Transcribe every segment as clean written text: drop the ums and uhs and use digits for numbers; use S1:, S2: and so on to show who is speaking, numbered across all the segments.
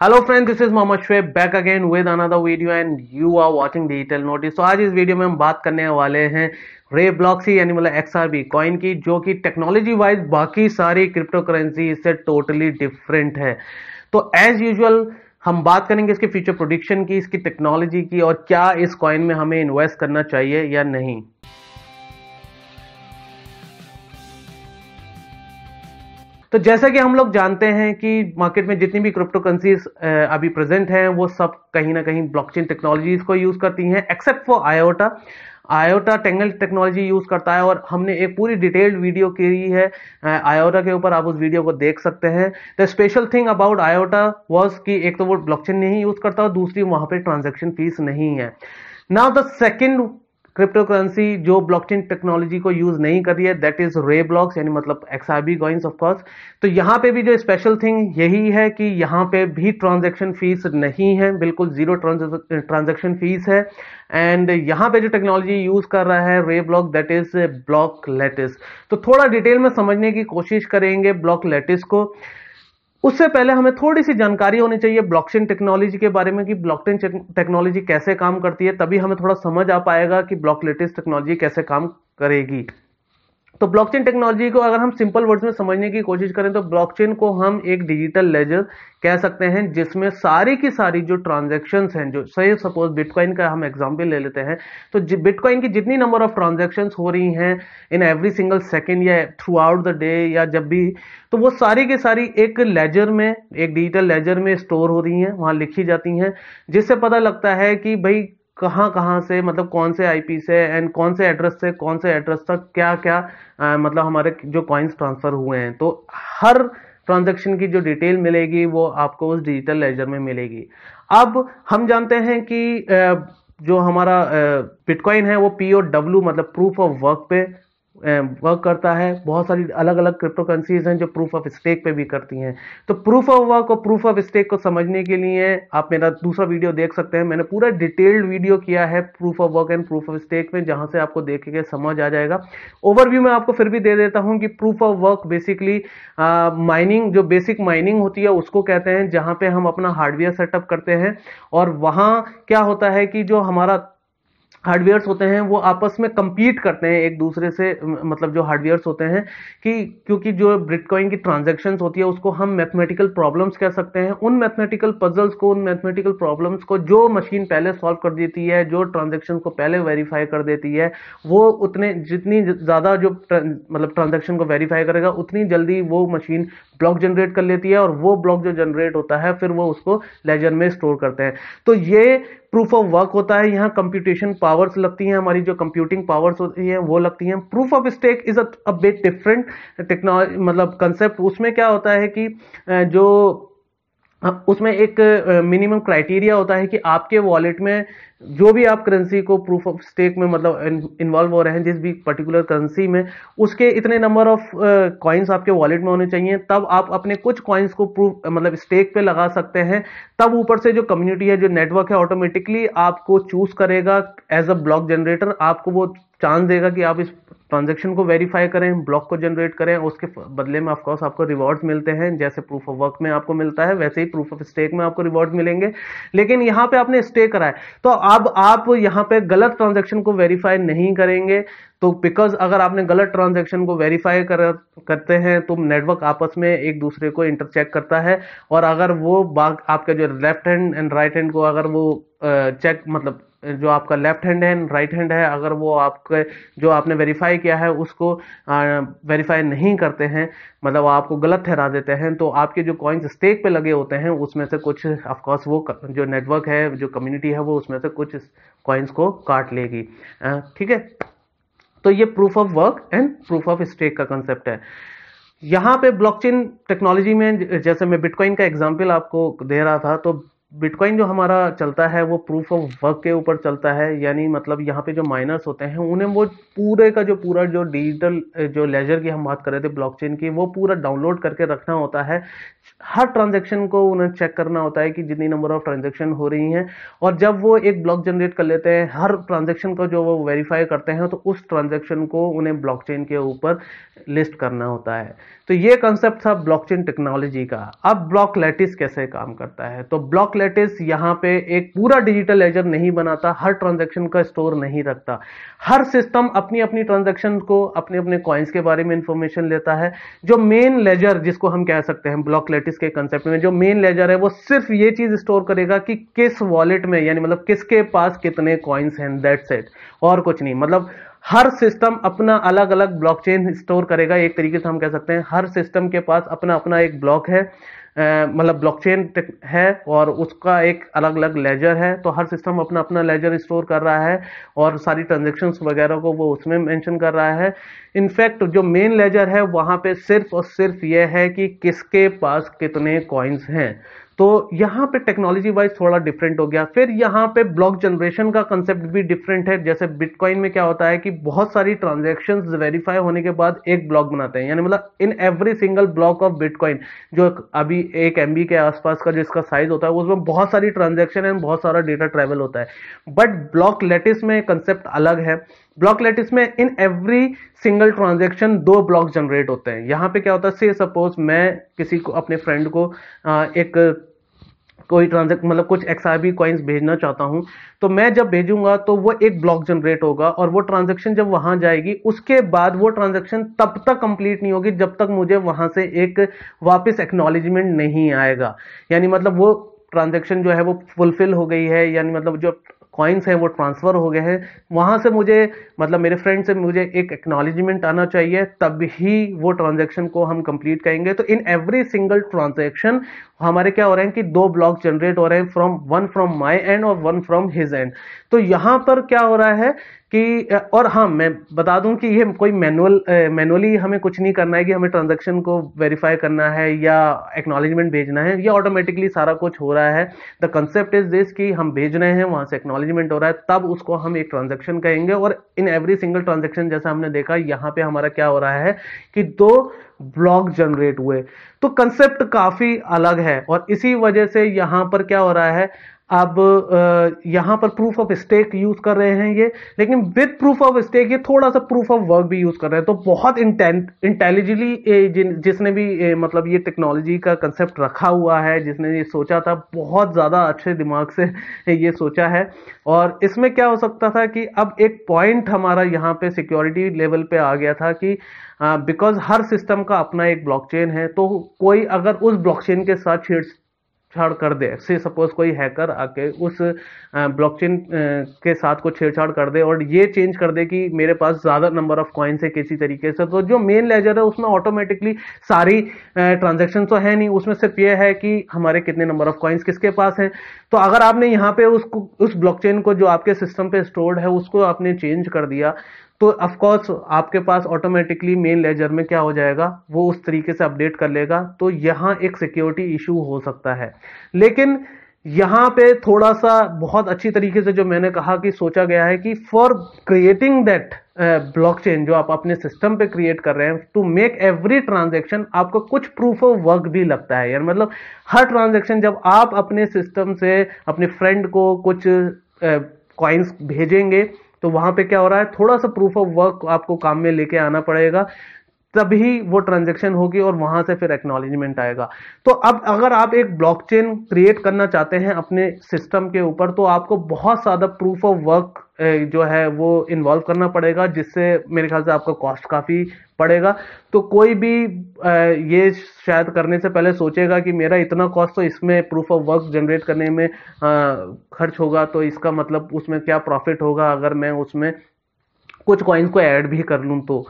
S1: Hello friend, this is Mohammed Shoaib back again with another video and you are watching digital notice. तो आज इस video में हम बात करने वाले हैं रे ब्लॉक्सी यानी मतलब XRP कॉइन की, जो कि टेक्नोलॉजी वाइज बाकी सारी क्रिप्टो करेंसी से टोटली डिफरेंट है। तो एज यूजुअल हम बात करेंगे इसके फ्यूचर प्रोडिक्शन की, इसकी टेक्नोलॉजी की, और क्या इस कॉइन में हमें इन्वेस्ट करना चाहिए या नहीं। तो जैसा कि हम लोग जानते हैं कि मार्केट में जितनी भी क्रिप्टो करेंसीज अभी प्रेजेंट हैं वो सब कहीं ना कहीं ब्लॉकचेन टेक्नोलॉजीज को यूज करती हैं, except for iota. Iota tangle technology use करता है और हमने एक पूरी डिटेल्ड वीडियो की है आयोटा के ऊपर, आप उस वीडियो को देख सकते हैं। The special thing about iota was कि एक तो वो ब्लॉकचेन नहीं यूज करता और दूसरी वहां पे ट्रांजैक्शन फीस नहीं है। Now the second crypto currency जो ब्लॉकचेन टेक्नोलॉजी को यूज नहीं कर रही है दैट इज रे ब्लॉक्स यानी मतलब XRP कॉइन्स ऑफ कोर्स। तो यहां पे भी जो स्पेशल थिंग यही है कि यहां पे भी ट्रांजैक्शन फीस नहीं है, बिल्कुल जीरो ट्रांजैक्शन फीस है। एंड यहां पे जो टेक्नोलॉजी यूज कर रहा है रे block that is block lattice. तो थोड़ा डिटेल में समझने की कोशिश करेंगे ब्लॉक लेटिस को। उससे पहले हमें थोड़ी सी जानकारी होनी चाहिए ब्लॉकचेन टेक्नोलॉजी के बारे में कि ब्लॉकचेन टेक्नोलॉजी कैसे काम करती है, तभी हमें थोड़ा समझ आ पाएगा कि ब्लॉक लेटिस टेक्नोलॉजी कैसे काम करेगी। तो ब्लॉकचेन टेक्नोलॉजी को अगर हम सिंपल वर्ड्स में समझने की कोशिश करें तो ब्लॉकचेन को हम एक डिजिटल लेजर कह सकते हैं, जिसमें सारी की सारी जो ट्रांजैक्शंस हैं, जो सही सपोज बिटकॉइन का हम एग्जांपल ले लेते हैं, तो बिटकॉइन की जितनी नंबर ऑफ ट्रांजैक्शंस हो रही हैं इन एवरी सिंगल सेकेंड या थ्रू आउट द डे या जब भी, तो वो सारी की सारी एक लेजर में, एक डिजिटल लेजर में स्टोर हो रही हैं, वहां लिखी जाती हैं, जिससे पता लगता है कि भाई कहाँ कहाँ से, मतलब कौन से आईपी से एंड कौन से एड्रेस से कौन से एड्रेस तक क्या क्या मतलब हमारे जो कॉइन्स ट्रांसफर हुए हैं। तो हर ट्रांजैक्शन की जो डिटेल मिलेगी वो आपको उस डिजिटल लेजर में मिलेगी। अब हम जानते हैं कि जो हमारा बिटकॉइन है वो POW मतलब प्रूफ ऑफ वर्क पे वर्क करता है। बहुत सारी अलग अलग क्रिप्टो करेंसीज हैं जो प्रूफ ऑफ स्टेक पे भी करती हैं। तो प्रूफ ऑफ वर्क और प्रूफ ऑफ स्टेक को समझने के लिए आप मेरा दूसरा वीडियो देख सकते हैं, मैंने पूरा डिटेल्ड वीडियो किया है proof of work and proof of stake में, जहां से आपको देख के समझ आ जाएगा। ओवरव्यू में आपको फिर भी दे देता हूं कि proof of work basically mining, जो बेसिक माइनिंग होती है उसको कहते हैं, जहां पे हम अपना हार्डवेयर सेटअप करते हैं और वहां क्या होता है कि जो हमारा हार्डवेयर्स होते हैं वो आपस में compete करते हैं एक दूसरे से, मतलब जो हार्डवेयर्स होते हैं कि क्योंकि जो बिटकॉइन की ट्रांजैक्शंस होती है उसको हम मैथमेटिकल प्रॉब्लम्स कह सकते हैं। उन मैथमेटिकल पजल्स को, उन मैथमेटिकल प्रॉब्लम्स को जो मशीन पहले सॉल्व कर देती है, जो ट्रांजैक्शन को पहले वेरीफाई कर देती है, वो उतने जितनी ज्यादा जो मतलब ट्रांजैक्शन को वेरीफाई करेगा उतनी जल्दी वो मशीन ब्लॉक जनरेट कर लेती है, और वो ब्लॉक जो जनरेट होता है फिर वो उसको लेजर में स्टोर करते हैं। तो ये प्रूफ ऑफ वर्क होता है। यहाँ कंप्यूटेशन पावर्स लगती हैं, हमारी जो कंप्यूटिंग पावर्स होती हैं वो लगती हैं। Proof of stake is a bit different technology मतलब कंसेप्ट। उसमें क्या होता है कि जो उसमें एक मिनिमम क्राइटेरिया होता है कि आपके वॉलेट में जो भी आप करेंसी को प्रूफ ऑफ स्टेक में मतलब इन्वॉल्व हो रहे हैं, जिस भी पर्टिकुलर करेंसी में, उसके इतने नंबर ऑफ कॉइन्स आपके वॉलेट में होने चाहिए, तब आप अपने कुछ कॉइन्स को प्रूफ मतलब स्टेक पे लगा सकते हैं। तब ऊपर से जो कम्युनिटी है, जो नेटवर्क है, ऑटोमेटिकली आपको चूज करेगा एज अ ब्लॉक जनरेटर, आपको वो चांस देगा कि आप इस ट्रांजैक्शन को वेरीफाई करें, ब्लॉक को जनरेट करें। उसके बदले में ऑफकोर्स आपको रिवॉर्ड्स मिलते हैं, जैसे प्रूफ ऑफ वर्क में आपको मिलता है वैसे ही प्रूफ ऑफ स्टेक में आपको रिवॉर्ड मिलेंगे। लेकिन यहाँ पे आपने स्टे करा है तो अब आप यहाँ पे गलत ट्रांजैक्शन को वेरीफाई नहीं करेंगे। तो बिकॉज अगर आपने गलत ट्रांजैक्शन को वेरीफाई करते हैं तो नेटवर्क आपस में एक दूसरे को इंटरचेक करता है, और अगर वो आपका जो left hand and right hand को अगर वो चेक मतलब जो आपका लेफ्ट हैंड है राइट हैंड है, अगर वो आपके जो आपने वेरीफाई किया है उसको वेरीफाई नहीं करते हैं, मतलब आपको गलत ठहरा देते हैं, तो आपके जो कॉइन्स स्टेक पे लगे होते हैं उसमें से कुछ ऑफ कोर्स वो जो नेटवर्क है, जो कम्युनिटी है, वो उसमें से कुछ कॉइन्स को काट लेगी। ठीक है, तो ये proof of work and proof of stake का कंसेप्ट है। यहां पे ब्लॉकचेन टेक्नोलॉजी में, जैसे मैं बिटकॉइन का एग्जांपल आपको दे रहा था, तो बिटकॉइन जो हमारा चलता है वो प्रूफ ऑफ वर्क के ऊपर चलता है, यानी मतलब यहाँ पे जो माइनर्स होते हैं उन्हें वो पूरे का जो पूरा जो डिजिटल जो लेजर की हम बात कर रहे थे ब्लॉकचेन की, वो पूरा डाउनलोड करके रखना होता है। हर ट्रांजैक्शन को उन्हें चेक करना होता है कि जितनी नंबर ऑफ ट्रांजैक्शन हो रही हैं, और जब वो एक ब्लॉक जनरेट कर लेते हैं हर ट्रांजैक्शन को जो वो वेरीफाई करते हैं, तो उस ट्रांजैक्शन को उन्हें ब्लॉकचेन के ऊपर लिस्ट करना होता है। तो ये कंसेप्ट था ब्लॉकचेन टेक्नोलॉजी का। अब ब्लॉक लैटिस कैसे काम करता है, तो ब्लॉक लैटिस यहाँ पे एक पूरा डिजिटल लेजर नहीं बनाता, हर ट्रांजैक्शन का स्टोर नहीं रखता। हर सिस्टम अपनी अपनी ट्रांजैक्शन को, अपने अपने कॉइन्स के बारे में इंफॉर्मेशन लेता है। जो मेन लेजर जिसको हम कह सकते हैं ब्लॉक लैटिस के कंसेप्ट में, जो मेन लेजर है वो सिर्फ ये चीज स्टोर करेगा कि किस वॉलेट में, यानी मतलब किसके पास कितने कॉइन्स हैं, दैट्स इट, और कुछ नहीं। मतलब हर सिस्टम अपना अलग अलग ब्लॉकचेन स्टोर करेगा। एक तरीके से हम कह सकते हैं हर सिस्टम के पास अपना अपना एक ब्लॉक है, मतलब ब्लॉकचेन है, और उसका एक अलग अलग लेजर है। तो हर सिस्टम अपना अपना लेजर स्टोर कर रहा है और सारी ट्रांजैक्शंस वगैरह को वो उसमें मेंशन कर रहा है। इनफैक्ट जो मेन लेजर है वहां पे सिर्फ और सिर्फ यह है कि किसके पास कितने कॉइन्स हैं। तो यहाँ पे टेक्नोलॉजी वाइज थोड़ा डिफरेंट हो गया। फिर यहाँ पे ब्लॉक जनरेशन का कंसेप्ट भी डिफरेंट है। जैसे बिटकॉइन में क्या होता है कि बहुत सारी ट्रांजैक्शंस वेरीफाई होने के बाद एक ब्लॉक बनाते हैं, यानी मतलब in every single block of bitcoin, जो अभी 1 MB के आसपास का जिसका साइज होता है, उसमें बहुत सारी ट्रांजैक्शन एंड बहुत सारा डेटा ट्रेवल होता है। बट ब्लॉक लैटिस में कंसेप्ट अलग है। ब्लॉक लैटिस में in every single transaction 2 block generate होते हैं। यहाँ पे क्या होता है, से सपोज मैं किसी को, अपने फ्रेंड को एक कोई ट्रांजैक्शन मतलब कुछ XRP कॉइन्स भेजना चाहता हूं, तो मैं जब भेजूंगा तो वो एक ब्लॉक जनरेट होगा, और वो ट्रांजैक्शन जब वहां जाएगी उसके बाद वो ट्रांजैक्शन तब तक कंप्लीट नहीं होगी जब तक मुझे वहां से एक वापस एक्नॉलेजमेंट नहीं आएगा। यानी मतलब वो ट्रांजैक्शन जो है वो फुलफिल हो गई है, यानी मतलब जो कॉइन्स हैं वो ट्रांसफर हो गए हैं, वहां से मुझे, मतलब मेरे फ्रेंड से मुझे एक एक्नॉलेजमेंट आना चाहिए, तब ही वो ट्रांजैक्शन को हम कंप्लीट करेंगे। तो इन एवरी सिंगल ट्रांजैक्शन हमारे क्या हो रहे हैं कि 2 ब्लॉक जनरेट हो रहे हैं, वन फ्रॉम माई एंड और वन फ्रॉम हिज एंड। तो यहां पर क्या हो रहा है कि, और हाँ मैं बता दूं कि ये कोई मैनुअली हमें कुछ नहीं करना है कि हमें ट्रांजैक्शन को वेरीफाई करना है या एक्नॉलेजमेंट भेजना है, ये ऑटोमेटिकली सारा कुछ हो रहा है। द कंसेप्ट इज दिस कि हम भेज रहे हैं, वहां से एक्नॉलेजमेंट हो रहा है, तब उसको हम एक ट्रांजैक्शन कहेंगे। और इन एवरी सिंगल ट्रांजैक्शन जैसा हमने देखा यहाँ पे हमारा क्या हो रहा है कि 2 ब्लॉक जनरेट हुए। तो कंसेप्ट काफी अलग है, और इसी वजह से यहां पर क्या हो रहा है, अब यहां पर प्रूफ ऑफ स्टेक यूज कर रहे हैं ये, लेकिन विद प्रूफ ऑफ स्टेक ये थोड़ा सा प्रूफ ऑफ वर्क भी यूज कर रहे हैं। तो बहुत इंटेलिजेंटली जिसने भी मतलब ये टेक्नोलॉजी का कंसेप्ट रखा हुआ है, जिसने ये सोचा था, बहुत ज्यादा अच्छे दिमाग से ये सोचा है। और इसमें क्या हो सकता था कि अब एक पॉइंट हमारा यहाँ पे सिक्योरिटी लेवल पे आ गया था कि बिकॉज हर सिस्टम का अपना एक ब्लॉकचेन है, तो कोई अगर उस ब्लॉकचेन के साथ छेड़छाड़ कर दे, से सपोज कोई हैकर आके उस ब्लॉकचेन के साथ को छेड़छाड़ कर दे और ये चेंज कर दे कि मेरे पास ज्यादा नंबर ऑफ कॉइन्स है किसी तरीके से, तो जो मेन लेजर है उसमें ऑटोमेटिकली सारी ट्रांजैक्शन तो है नहीं, उसमें सिर्फ ये है कि हमारे कितने नंबर ऑफ कॉइन्स किसके पास है। तो अगर आपने यहाँ पे उस ब्लॉकचेन को जो आपके सिस्टम पे स्टोर्ड है उसको आपने चेंज कर दिया, तो ऑफ कोर्स आपके पास ऑटोमेटिकली मेन लेजर में क्या हो जाएगा, वो उस तरीके से अपडेट कर लेगा। तो यहां एक सिक्योरिटी इशू हो सकता है। लेकिन यहां पे थोड़ा सा बहुत अच्छी तरीके से जो मैंने कहा कि सोचा गया है कि फॉर क्रिएटिंग दैट ब्लॉकचेन जो आप अपने सिस्टम पे क्रिएट कर रहे हैं, टू मेक एवरी ट्रांजैक्शन आपको कुछ प्रूफ ऑफ वर्क भी लगता है। यार मतलब हर ट्रांजैक्शन जब आप अपने सिस्टम से अपने फ्रेंड को कुछ कॉइन्स भेजेंगे, तो वहां पे क्या हो रहा है, थोड़ा सा प्रूफ ऑफ वर्क आपको काम में लेके आना पड़ेगा, तभी वो ट्रांजैक्शन होगी और वहां से फिर एक्नॉलेजमेंट आएगा। तो अब अगर आप एक ब्लॉकचेन क्रिएट करना चाहते हैं अपने सिस्टम के ऊपर, तो आपको बहुत ज्यादा प्रूफ ऑफ वर्क जो है वो इन्वॉल्व करना पड़ेगा, जिससे मेरे ख्याल से आपका कॉस्ट काफी पड़ेगा। तो कोई भी ये शायद करने से पहले सोचेगा कि मेरा इतना कॉस्ट तो इसमें प्रूफ ऑफ वर्क जनरेट करने में खर्च होगा, तो इसका मतलब उसमें क्या प्रॉफिट होगा अगर मैं उसमें कुछ कॉइन्स को ऐड भी कर लूं।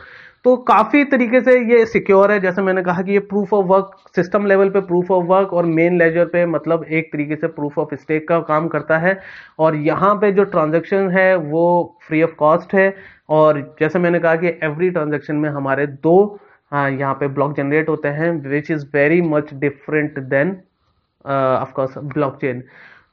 S1: तो काफी तरीके से ये सिक्योर है। जैसे मैंने कहा कि ये proof of work system level पे प्रूफ ऑफ वर्क और मेन लेजर पे मतलब एक तरीके से प्रूफ ऑफ स्टेक का काम करता है। और यहाँ पे जो ट्रांजैक्शन है वो फ्री ऑफ कॉस्ट है। और जैसे मैंने कहा कि एवरी ट्रांजैक्शन में हमारे 2 यहाँ पे ब्लॉक जनरेट होते हैं, which is very much different than of course blockchain.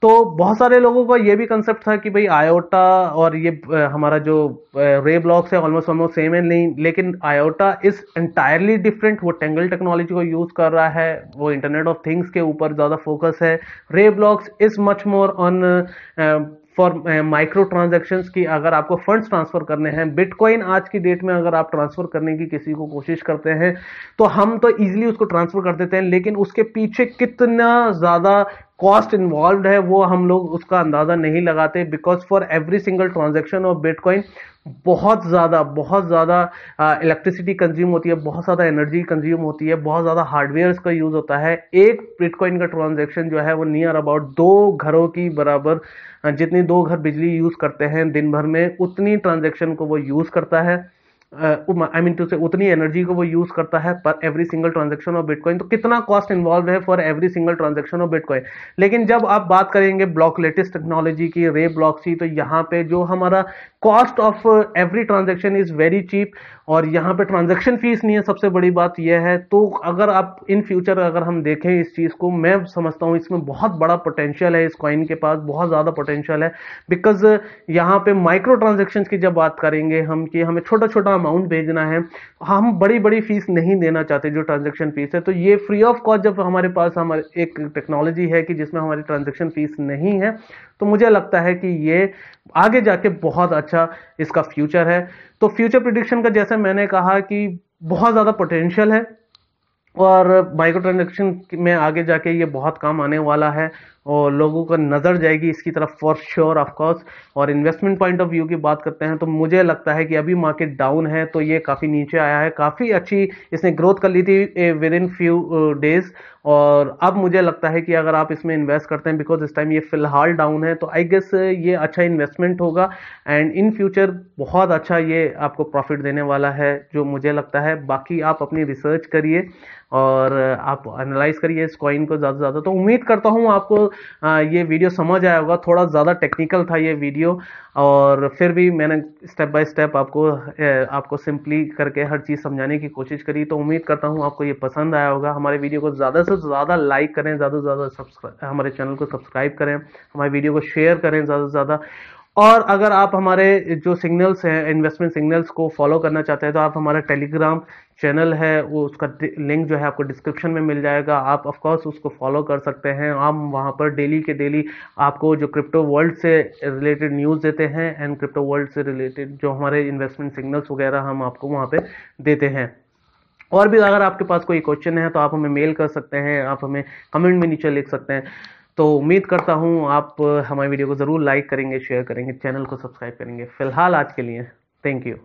S1: तो बहुत सारे लोगों का ये भी कंसेप्ट था कि भाई आयोटा और ये हमारा जो रे ब्लॉक्स है ऑलमोस्ट ऑलमोस्ट सेम है, नहीं, लेकिन आयोटा इज एंटायरली डिफरेंट। वो टेंगल टेक्नोलॉजी को यूज कर रहा है, वो इंटरनेट ऑफ थिंग्स के ऊपर ज्यादा फोकस है। रे blocks is much more on for micro transactions की अगर आपको फंड्स ट्रांसफर करने हैं। बिटकॉइन आज की डेट में अगर आप ट्रांसफर करने की किसी को कोशिश करते हैं तो हम तो इजीली उसको ट्रांसफर कर देते हैं, लेकिन उसके पीछे कितना ज्यादा कॉस्ट इन्वॉल्व है वो हम लोग उसका अंदाजा नहीं लगाते, because for every single transaction of bitcoin बहुत ज्यादा इलेक्ट्रिसिटी कंज्यूम होती है, बहुत ज्यादा एनर्जी कंज्यूम होती है, बहुत ज्यादा हार्डवेयर का यूज होता है। एक बिटकॉइन का ट्रांजेक्शन जो है वो नियर अबाउट 2 घरों की बराबर, जितनी 2 घर बिजली यूज करते हैं दिन भर में उतनी ट्रांजेक्शन को वो यूज करता है, आई मीन टू से उतनी एनर्जी को वो यूज करता है पर every single transaction of bitcoin. तो कितना कॉस्ट इन्वॉल्व है for every single transaction of bitcoin. लेकिन जब आप बात करेंगे ब्लॉक लेटेस्ट टेक्नोलॉजी की, रे ब्लॉक्स की, तो यहाँ पे जो हमारा cost of every transaction is very cheap, और यहाँ पे ट्रांजेक्शन फीस नहीं है, सबसे बड़ी बात यह है। तो अगर आप इन फ्यूचर अगर हम देखें इस चीज को, मैं समझता हूँ इसमें बहुत बड़ा पोटेंशियल है, इस कॉइन के पास बहुत ज्यादा पोटेंशियल है। बिकॉज यहाँ पे माइक्रो ट्रांजेक्शन की जब बात करेंगे हम कि हमें छोटा छोटा अमाउंट भेजना है, हम बड़ी बड़ी फीस नहीं देना चाहते जो ट्रांजेक्शन फीस है, तो ये फ्री ऑफ कॉस्ट जब हमारे पास हमारे एक टेक्नोलॉजी है कि जिसमें हमारी ट्रांजेक्शन फीस नहीं है, तो मुझे लगता है कि ये आगे जाके बहुत अच्छा इसका फ्यूचर है। तो फ्यूचर प्रिडिक्शन का जैसे मैंने कहा कि बहुत ज्यादा पोटेंशियल है, और माइक्रो ट्रांजेक्शन में आगे जाके ये बहुत काम आने वाला है, और लोगों का नजर जाएगी इसकी तरफ फॉर श्योर ऑफ कोर्स। और इन्वेस्टमेंट पॉइंट ऑफ व्यू की बात करते हैं तो मुझे लगता है कि अभी मार्केट डाउन है, तो ये काफी नीचे आया है, काफी अच्छी इसने ग्रोथ कर ली थी विद इन फ्यू डेज, और अब मुझे लगता है कि अगर आप इसमें इन्वेस्ट करते हैं, बिकॉज इस टाइम ये फिलहाल डाउन है, तो आई गेस ये अच्छा इन्वेस्टमेंट होगा, एंड इन फ्यूचर बहुत अच्छा ये आपको प्रॉफिट देने वाला है जो मुझे लगता है। बाकी आप अपनी रिसर्च करिए और आप एनालाइज करिए इस कॉइन को ज़्यादा से ज़्यादा। तो उम्मीद करता हूँ आपको ये वीडियो समझ आया होगा। थोड़ा ज़्यादा टेक्निकल था ये वीडियो, और फिर भी मैंने स्टेप बाय स्टेप आपको सिंपली करके हर चीज़ समझाने की कोशिश करी। तो उम्मीद करता हूँ आपको ये पसंद आया होगा। हमारे वीडियो को ज़्यादा से ज़्यादा लाइक करें, ज़्यादा से ज़्यादा हमारे चैनल को सब्सक्राइब करें, हमारे वीडियो को शेयर करें ज़्यादा से ज़्यादा। और अगर आप हमारे जो सिग्नल्स हैं, इन्वेस्टमेंट सिग्नल्स को फॉलो करना चाहते हैं, तो आप हमारा टेलीग्राम चैनल है, वो उसका लिंक जो है आपको डिस्क्रिप्शन में मिल जाएगा, आप ऑफ कोर्स उसको फॉलो कर सकते हैं। हम वहाँ पर डेली के डेली आपको जो क्रिप्टो वर्ल्ड से रिलेटेड न्यूज़ देते हैं, एंड क्रिप्टो वर्ल्ड से रिलेटेड जो हमारे इन्वेस्टमेंट सिग्नल्स वगैरह हम आपको वहाँ पे देते हैं। और भी अगर आपके पास कोई क्वेश्चन है तो आप हमें मेल कर सकते हैं, आप हमें कमेंट में नीचे लिख सकते हैं। तो उम्मीद करता हूँ आप हमारी वीडियो को ज़रूर लाइक करेंगे, शेयर करेंगे, चैनल को सब्सक्राइब करेंगे। फिलहाल आज के लिए थैंक यू।